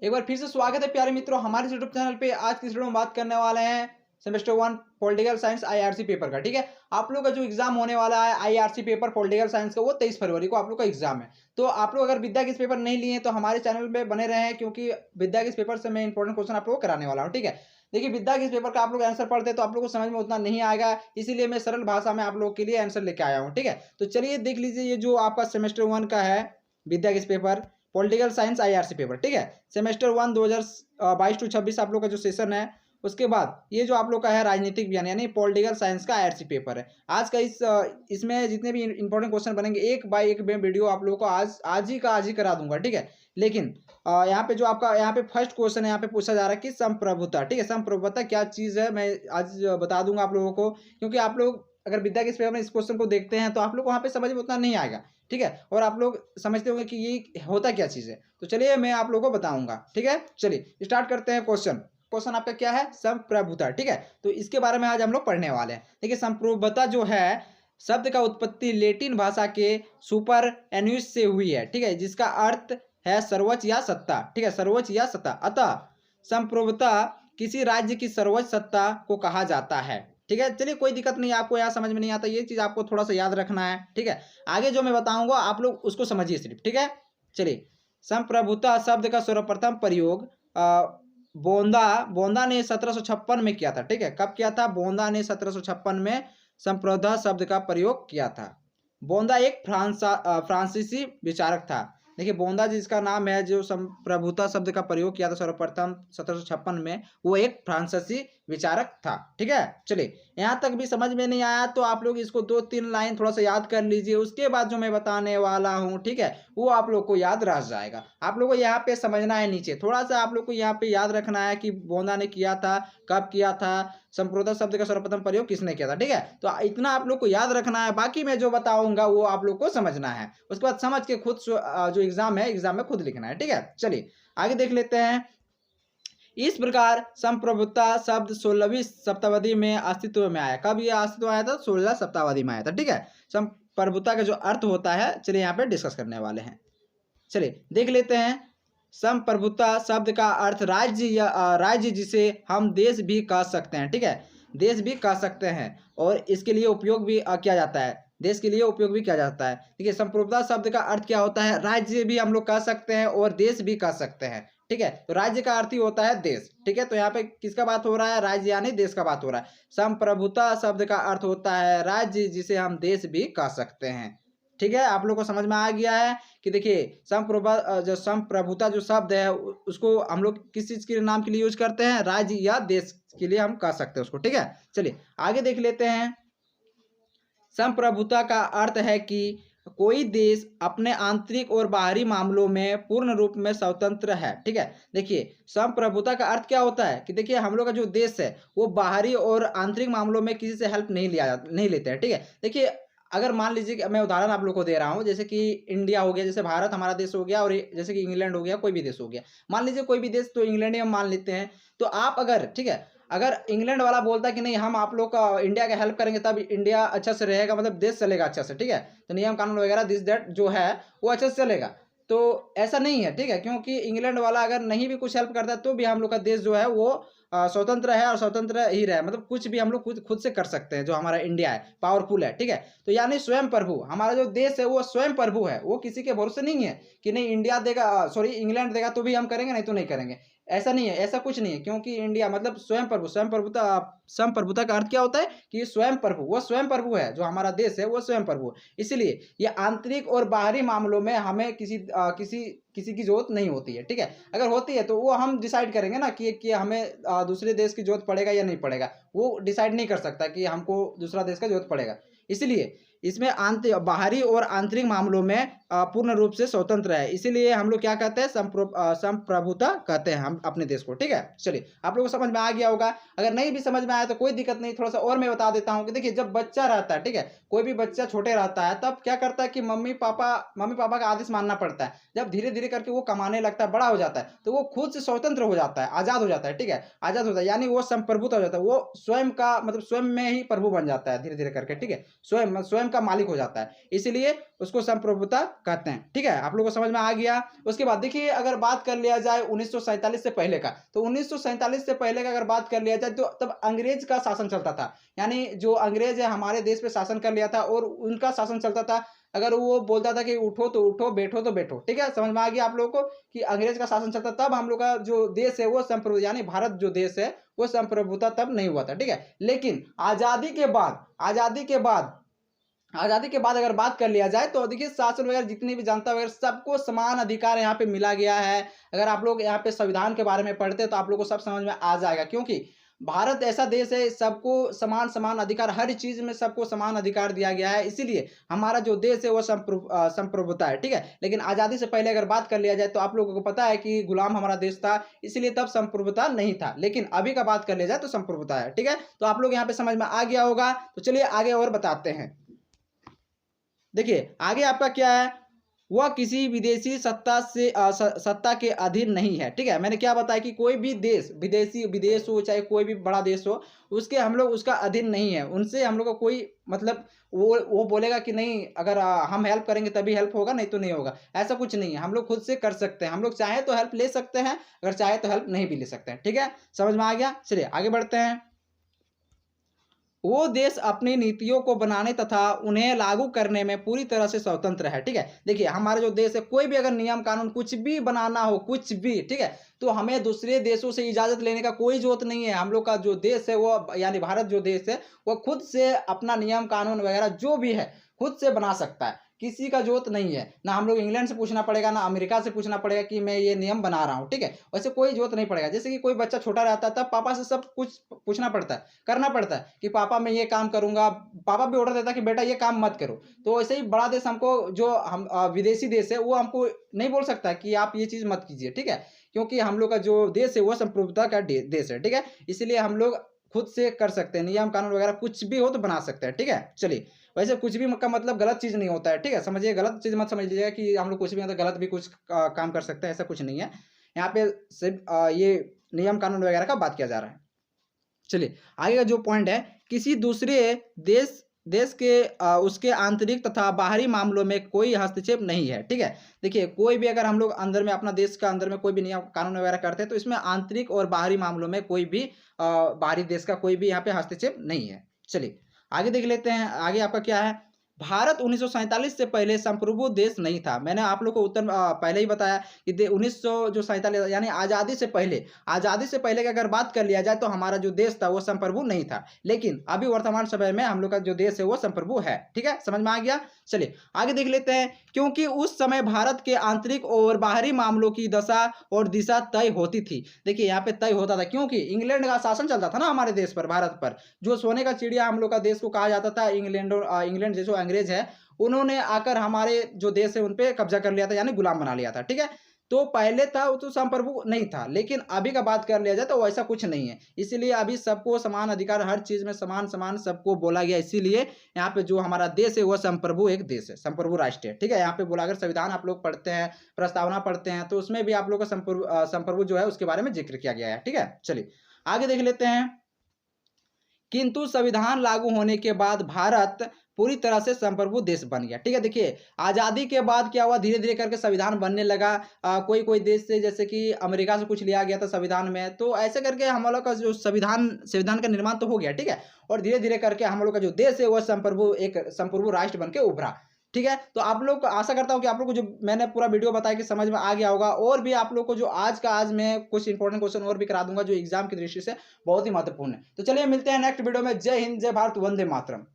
एक बार फिर से स्वागत है प्यारे मित्रों हमारे यूट्यूब चैनल पे। आज की इस वीडियो में बात करने वाले हैं semester 1 political science IRC paper का। ठीक है, आप लोग का जो एग्जाम होने वाला है आईआरसी पेपर पॉलिटिकल साइंस का, वो 23 फरवरी को आप लोग का एग्जाम है। तो आप लोग अगर विद्या के इस पेपर नहीं लिए तो हमारे चैनल पे बने रहे हैं, क्योंकि विद्या के इस पेपर से मैं इंपॉर्टेंट क्वेश्चन आप लोग को कराने वाला हूँ। ठीक है, देखिए विद्या के इस पेपर का आप लोग आंसर पढ़ते हैं तो आप लोग को समझ में उतना नहीं आएगा, इसीलिए मैं सरल भाषा में आप लोगों के लिए आंसर लेके आया हूँ। ठीक है, तो चलिए देख लीजिए, ये जो आपका सेमेस्टर 1 का है विद्या के इस paper political science IRC paper. ठीक है, सेमेस्टर 1 2022 टू 26 आप लोग का जो सेशन है, उसके बाद ये जो आप लोग का है राजनीतिक विज्ञान यानी पॉलिटिकल साइंस का आईआरसी पेपर है। आज का इसमें जितने भी इंपॉर्टेंट क्वेश्चन बनेंगे एक बाय एक मैं वीडियो आप लोगों को आज ही करा दूंगा। ठीक है, लेकिन यहाँ पे जो आपका यहाँ पे फर्स्ट क्वेश्चन है, यहाँ पे पूछा जा रहा है कि संप्रभुता। ठीक है, संप्रभुता क्या चीज़ है मैं आज बता दूंगा आप लोगों को, क्योंकि आप लोग अगर विद्या के इस पेपर में इस क्वेश्चन को देखते हैं तो आप लोग वहाँ पे समझ में उतना नहीं आएगा। ठीक है, और आप लोग समझते होंगे कि ये होता क्या चीज़ है, तो चलिए मैं आप लोगों को बताऊंगा। ठीक है, चलिए स्टार्ट करते हैं। क्वेश्चन आपका क्या है? संप्रभुता। ठीक है, तो इसके बारे में आज हम लोग पढ़ने वाले हैं। देखिए संप्रभुता जो है शब्द का उत्पत्ति लैटिन भाषा के सुपर एन्यूस से हुई है। ठीक है, जिसका अर्थ है सर्वोच्च या सत्ता। ठीक है, सर्वोच्च या सत्ता। अतः संप्रभुता किसी राज्य की सर्वोच्च सत्ता को कहा जाता है। ठीक है, चलिए कोई दिक्कत नहीं, आपको यहाँ समझ में नहीं आता ये चीज़ आपको थोड़ा सा याद रखना है। ठीक है, आगे जो मैं बताऊंगा आप लोग उसको समझिए सिर्फ। ठीक है, चलिए संप्रभुता शब्द का सर्वप्रथम प्रयोग बोंदा ने 1756 में किया था। ठीक है, कब किया था? बोंदा ने 1756 में संप्रभुता शब्द का प्रयोग किया था। बोंदा एक फ्रांसीसी विचारक था। देखिए बोंदा जिसका नाम है, जो संप्रभुता शब्द का प्रयोग किया था सर्वप्रथम 1756 में, वो एक फ्रांसीसी विचारक था। ठीक है, चलिए यहाँ तक भी समझ में नहीं आया तो आप लोग इसको 2-3 लाइन थोड़ा सा याद कर लीजिए, उसके बाद जो मैं बताने वाला हूँ ठीक है वो आप लोग को याद रह जाएगा। आप लोग को यहाँ पे समझना है, नीचे थोड़ा सा आप लोग को यहाँ पे याद रखना है कि बोंदा ने किया था, कब किया था, संप्रभुता शब्द का सर्वप्रथम प्रयोग किसने किया था। ठीक है, तो इतना आप लोग को याद रखना है, बाकी मैं जो बताऊंगा वो आप लोग को समझना है, उसके बाद समझ के खुद जो एग्जाम है एग्जाम में खुद लिखना है। ठीक है, चलिए आगे देख लेते हैं। इस प्रकार संप्रभुता शब्द 16वीं शताब्दी में अस्तित्व में आया। कब यह अस्तित्व में आया था? 16 शताब्दी में आया था। ठीक है, संप्रभुता का जो अर्थ होता है चलिए यहाँ पे डिस्कस करने वाले हैं। चलिए देख लेते हैं। संप्रभुता शब्द का अर्थ राज्य या राज्य जिसे हम देश भी कह सकते हैं। ठीक है, देश भी कह सकते हैं और इसके लिए उपयोग भी किया जाता है, देश के लिए उपयोग भी किया जाता है। देखिए संप्रभुता शब्द का अर्थ क्या होता है? राज्य भी हम लोग कह सकते हैं और देश भी कह सकते हैं। ठीक है, तो राज्य का अर्थ ही होता है देश। ठीक है, तो यहाँ पे किसका बात हो रहा है? राज्य यानी देश का बात हो रहा है। संप्रभुता शब्द का अर्थ होता है राज्य जिसे हम देश भी कह सकते हैं। ठीक है, आप लोग को समझ में आ गया है कि देखिए जो संप्रभुता जो शब्द है उसको हम लोग किस चीज के नाम के लिए यूज करते हैं? राज्य या देश के लिए हम कह सकते हैं उसको। ठीक है, चलिए आगे देख लेते हैं। संप्रभुता का अर्थ है कि कोई देश अपने आंतरिक और बाहरी मामलों में पूर्ण रूप में स्वतंत्र है। ठीक है, देखिए संप्रभुता का अर्थ क्या होता है कि देखिए हम लोग का जो देश है वो बाहरी और आंतरिक मामलों में किसी से हेल्प नहीं लेते हैं। ठीक है, देखिए अगर मान लीजिए कि मैं उदाहरण आप लोग को दे रहा हूँ, जैसे कि इंडिया हो गया, जैसे भारत हमारा देश हो गया, और जैसे कि इंग्लैंड हो गया, कोई भी देश हो गया। मान लीजिए कोई भी देश, तो इंग्लैंड ही हम मान लेते हैं। तो आप अगर ठीक है, अगर इंग्लैंड वाला बोलता है कि नहीं हम आप लोग का इंडिया का हेल्प करेंगे तब इंडिया अच्छा से रहेगा, मतलब देश चलेगा अच्छा से। ठीक है, तो नियम कानून वगैरह दिस दैट जो है वो अच्छे से चलेगा, तो ऐसा नहीं है। ठीक है, क्योंकि इंग्लैंड वाला अगर नहीं भी कुछ हेल्प करता है तो भी हम लोग का देश जो है वो स्वतंत्र है और स्वतंत्र ही रहे, मतलब कुछ भी हम लोग खुद से कर सकते हैं। जो हमारा इंडिया है पावरफुल है। ठीक है, तो यानी स्वयं प्रभु, हमारा जो देश है वो स्वयं प्रभु है, वो किसी के भरोसे नहीं है कि नहीं इंडिया देगा, सॉरी इंग्लैंड देगा तो भी हम करेंगे, नहीं तो नहीं करेंगे। ऐसा नहीं है, ऐसा कुछ नहीं है, क्योंकि इंडिया मतलब स्वयं प्रभु। संप्रभुता का अर्थ क्या होता है कि स्वयं प्रभु, वो स्वयं प्रभु है, जो हमारा देश है वो स्वयं प्रभु है। इसलिए ये आंतरिक और बाहरी मामलों में हमें किसी की जरूरत नहीं होती है। ठीक है, अगर होती है तो वो हम डिसाइड करेंगे ना कि हमें दूसरे देश की जरूरत पड़ेगा या नहीं पड़ेगा, वो डिसाइड नहीं कर सकता कि हमको दूसरा देश का जरूरत पड़ेगा। इसलिए इसमें बाहरी और आंतरिक मामलों में पूर्ण रूप से स्वतंत्र है, इसीलिए हम लोग क्या कहते हैं? संप्रभुता कहते हैं हम अपने देश को। ठीक है, चलिए आप लोगों को समझ में आ गया होगा। अगर नहीं भी समझ में आया तो कोई दिक्कत नहीं, थोड़ा सा और मैं बता देता हूँ कि देखिए जब बच्चा रहता है, ठीक है, कोई भी बच्चा छोटे रहता है तब क्या करता है कि मम्मी पापा का आदेश मानना पड़ता है। जब धीरे धीरे करके वो कमाने लगता है, बड़ा हो जाता है, तो वो खुद से स्वतंत्र हो जाता है, आजाद हो जाता है। ठीक है, आजाद होता है यानी वो संप्रभुता हो जाता है, वो स्वयं का मतलब स्वयं में ही प्रभु बन जाता है धीरे धीरे करके। ठीक है, स्वयं का मालिक हो जाता है, इसलिए उसको संप्रभुता कहते हैं। ठीक है, आप लोगों को समझ में आ गया। उसके बाद देखिए, अगर बात कर लिया जाए 1947 से पहले का, तो 1947 से पहले का अगर बात कर लिया जाए तो तब अंग्रेज का शासन चलता था। यानी जो अंग्रेज है हमारे देश पे शासन कर लिया था और उनका शासन चलता था। अगर वो बोलता था कि उठो तो उठो, बैठो तो बैठो। ठीक है, समझ में आ गया आप लोगों को कि अंग्रेज का शासन चलता, तब हम लोग का जो देश है वो संप्रभु, यानी भारत जो देश है वो संप्रभुता तब नहीं हुआ था। ठीक है, लेकिन आजादी के बाद अगर बात कर लिया जाए तो देखिए, शासन वगैरह जितनी भी जनता वगैरह सबको समान अधिकार यहाँ पे मिला गया है। अगर आप लोग यहाँ पे संविधान के बारे में पढ़ते हैं तो आप लोग को सब समझ में आ जाएगा, क्योंकि भारत ऐसा देश है, सबको समान समान अधिकार, हर चीज में सबको समान अधिकार दिया गया है, इसीलिए हमारा जो देश है वो संप्रभुता है। ठीक है, लेकिन आजादी से पहले अगर बात कर लिया जाए तो आप लोगों को पता है कि गुलाम हमारा देश था, इसलिए तब संप्रभुता नहीं था, लेकिन अभी का बात कर लिया जाए तो संप्रभुता है। ठीक है, तो आप लोग यहाँ पे समझ में आ गया होगा। तो चलिए आगे और बताते हैं। देखिए आगे आपका क्या है, वह किसी विदेशी सत्ता के अधीन नहीं है। ठीक है, मैंने क्या बताया कि कोई भी देश, विदेश हो चाहे कोई भी बड़ा देश हो, उसके हम लोग उसका अधीन नहीं है, उनसे हम लोग का कोई मतलब वो बोलेगा कि नहीं अगर हम हेल्प करेंगे तभी हेल्प होगा, नहीं तो नहीं होगा, ऐसा कुछ नहीं है। हम लोग खुद से कर सकते हैं, हम लोग चाहे तो हेल्प ले सकते हैं, अगर चाहे तो हेल्प नहीं भी ले सकते हैं। ठीक है, समझ में आ गया। चलिए आगे बढ़ते हैं। वो देश अपनी नीतियों को बनाने तथा उन्हें लागू करने में पूरी तरह से स्वतंत्र है। ठीक है, देखिए हमारा जो देश है, कोई भी अगर नियम कानून कुछ भी बनाना हो, कुछ भी, ठीक है, तो हमें दूसरे देशों से इजाजत लेने का कोई जरूरत नहीं है। हम लोग का जो देश है वो, यानी भारत जो देश है, वो खुद से अपना नियम कानून वगैरह जो भी है खुद से बना सकता है, किसी का जरूरत नहीं है। ना हम लोग इंग्लैंड से पूछना पड़ेगा, ना अमेरिका से पूछना पड़ेगा कि मैं ये नियम बना रहा हूँ। ठीक है, वैसे कोई जरूरत नहीं पड़ेगा। जैसे कि कोई बच्चा छोटा रहता है तब पापा से सब कुछ पूछना पड़ता है, करना पड़ता है कि पापा मैं ये काम करूंगा, पापा भी ऑर्डर देता है कि बेटा ये काम मत करो। तो वैसे ही बड़ा देश हमको, जो हम विदेशी देश है, वो हमको नहीं बोल सकता कि आप ये चीज मत कीजिए। ठीक है, क्योंकि हम लोग का जो देश है वो संप्रभुता का देश है। ठीक है, इसलिए हम लोग खुद से कर सकते हैं, नियम कानून वगैरह कुछ भी हो तो बना सकते हैं। ठीक है, चलिए, वैसे कुछ भी का मतलब गलत चीज नहीं होता है। ठीक है, समझिए, गलत चीज मत समझ लीजिएगा कि हम लोग कुछ भी मतलब गलत भी कुछ काम कर सकते हैं, ऐसा कुछ नहीं है। यहाँ पे सिर्फ ये नियम कानून वगैरह का बात किया जा रहा है। चलिए आगे का जो पॉइंट है, किसी दूसरे देश देश के उसके आंतरिक तथा बाहरी मामलों में कोई हस्तक्षेप नहीं है। ठीक है, देखिए कोई भी अगर हम लोग अंदर में, अपना देश का अंदर में कोई भी नियम कानून वगैरह करते हैं तो इसमें आंतरिक और बाहरी मामलों में कोई भी बाहरी देश का कोई भी यहाँ पे हस्तक्षेप नहीं है। चलिए आगे देख लेते हैं। आगे आपका क्या है, भारत 1947 से पहले संप्रभु देश नहीं था। मैंने आप लोग को उत्तर पहले ही बताया कि 1947 यानी आजादी से पहले की अगर बात कर लिया जाए तो हमारा जो देश था वो संप्रभु नहीं था, लेकिन अभी वर्तमान समय में हम लोग का जो देश है वो संप्रभु है। ठीक है, समझ में आ गया। चलिए आगे देख लेते हैं। क्योंकि उस समय भारत के आंतरिक और बाहरी मामलों की दशा और दिशा तय होती थी। देखिए यहाँ पे तय होता था क्योंकि इंग्लैंड का शासन चलता था ना हमारे देश पर, भारत पर, जो सोने का चिड़िया हम लोग का देश को कहा जाता था। इंग्लैंड जैसे अंग्रेज है, उन्होंने आकर हमारे जो देश है उन पे कब्जा कर लिया था, यानी गुलाम बना लिया था। ठीक है, तो पहले था वो तो संप्रभु नहीं था, लेकिन अभी का बात कर लिया जाए तो वैसा कुछ नहीं है। इसीलिए अभी सबको समान अधिकार, हर चीज में समान समान सबको बोला गया। इसीलिए यहाँ पे जो हमारा देश है वो संप्रभु एक देश है, संप्रभु राष्ट्र है। ठीक है, यहाँ पे बोला, अगर संविधान आप लोग पढ़ते हैं, प्रस्तावना पढ़ते हैं, तो उसमें भी आप लोग का संप्रभु जो है उसके बारे में जिक्र किया गया है। ठीक है, चलिए आगे देख लेते हैं। किंतु संविधान लागू होने के बाद भारत पूरी तरह से संप्रभु देश बन गया। ठीक है, देखिए आजादी के बाद क्या हुआ, धीरे धीरे करके संविधान बनने लगा। कोई कोई देश से, जैसे कि अमेरिका से कुछ लिया गया था संविधान में, तो ऐसे करके हम लोग का जो संविधान का निर्माण तो हो गया। ठीक है, और धीरे धीरे करके हम लोग का जो देश है वो संप्रभु राष्ट्र बन के उभरा। ठीक है, तो आप लोग को आशा करता हूँ कि आप लोग को जो मैंने पूरा वीडियो बताया कि समझ में आ गया होगा। और भी आप लोग को जो आज मैं कुछ इंपॉर्टेंट क्वेश्चन और भी करा दूंगा जो एग्जाम की दृष्टि से बहुत ही महत्वपूर्ण है। तो चलिए मिलते हैं नेक्स्ट वीडियो में। जय हिंद, जय भारत, वंदे मातरम।